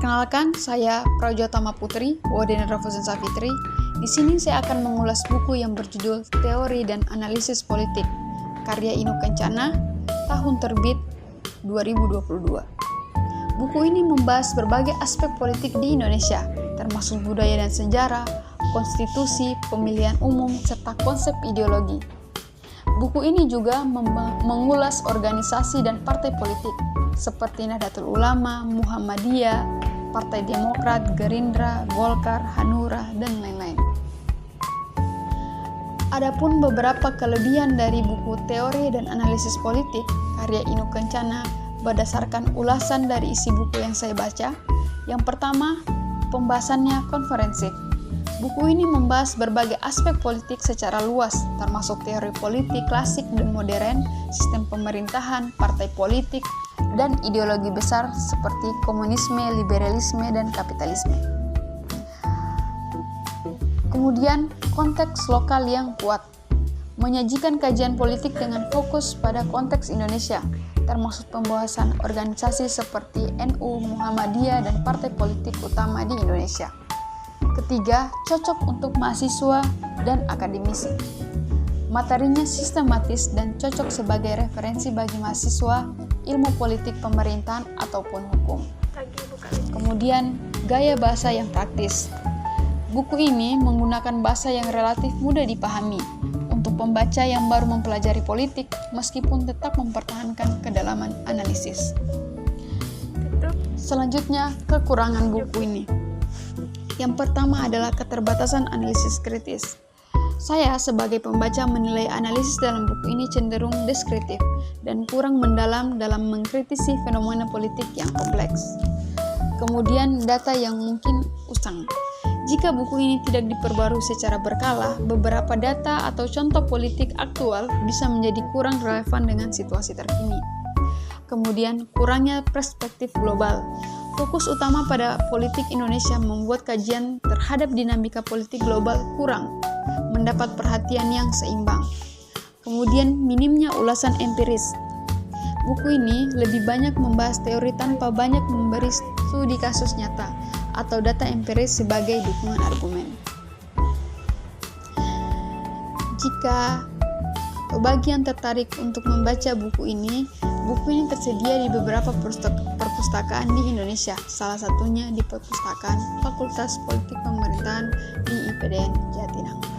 Perkenalkan, saya Prajoatama Putri, Wadena Rafusan Safitri. Di sini saya akan mengulas buku yang berjudul Teori dan Analisis Politik, karya Inu Kencana, tahun terbit 2022. Buku ini membahas berbagai aspek politik di Indonesia, termasuk budaya dan sejarah, konstitusi, pemilihan umum, serta konsep ideologi. Buku ini juga mengulas organisasi dan partai politik, seperti Nahdlatul Ulama, Muhammadiyah, Partai Demokrat, Gerindra, Golkar, Hanura, dan lain-lain. Adapun beberapa kelebihan dari buku Teori dan Analisis Politik karya Inu Kencana berdasarkan ulasan dari isi buku yang saya baca. Yang pertama, pembahasannya konferensif. Buku ini membahas berbagai aspek politik secara luas, termasuk teori politik klasik dan modern, sistem pemerintahan, partai politik, dan ideologi besar seperti komunisme, liberalisme, dan kapitalisme. Kemudian, konteks lokal yang kuat. Menyajikan kajian politik dengan fokus pada konteks Indonesia, termasuk pembahasan organisasi seperti NU, Muhammadiyah, dan partai politik utama di Indonesia. Ketiga, cocok untuk mahasiswa dan akademisi. Materinya sistematis dan cocok sebagai referensi bagi mahasiswa ilmu politik pemerintahan ataupun hukum. Kemudian, gaya bahasa yang praktis. Buku ini menggunakan bahasa yang relatif mudah dipahami untuk pembaca yang baru mempelajari politik, meskipun tetap mempertahankan kedalaman analisis. Selanjutnya, kekurangan buku ini. Yang pertama adalah keterbatasan analisis kritis. Saya sebagai pembaca menilai analisis dalam buku ini cenderung deskriptif dan kurang mendalam dalam mengkritisi fenomena politik yang kompleks. Kemudian data yang mungkin usang. Jika buku ini tidak diperbarui secara berkala, beberapa data atau contoh politik aktual bisa menjadi kurang relevan dengan situasi terkini. Kemudian kurangnya perspektif global. Fokus utama pada politik Indonesia membuat kajian terhadap dinamika politik global kurang mendapat perhatian yang seimbang. Kemudian minimnya ulasan empiris. Buku ini lebih banyak membahas teori tanpa banyak memberi studi kasus nyata atau data empiris sebagai dukungan argumen. Jika bagi yang tertarik untuk membaca buku ini tersedia di beberapa perpustakaan di Indonesia, salah satunya di Perpustakaan Fakultas Politik Pemerintahan di IPDN Jatinangor.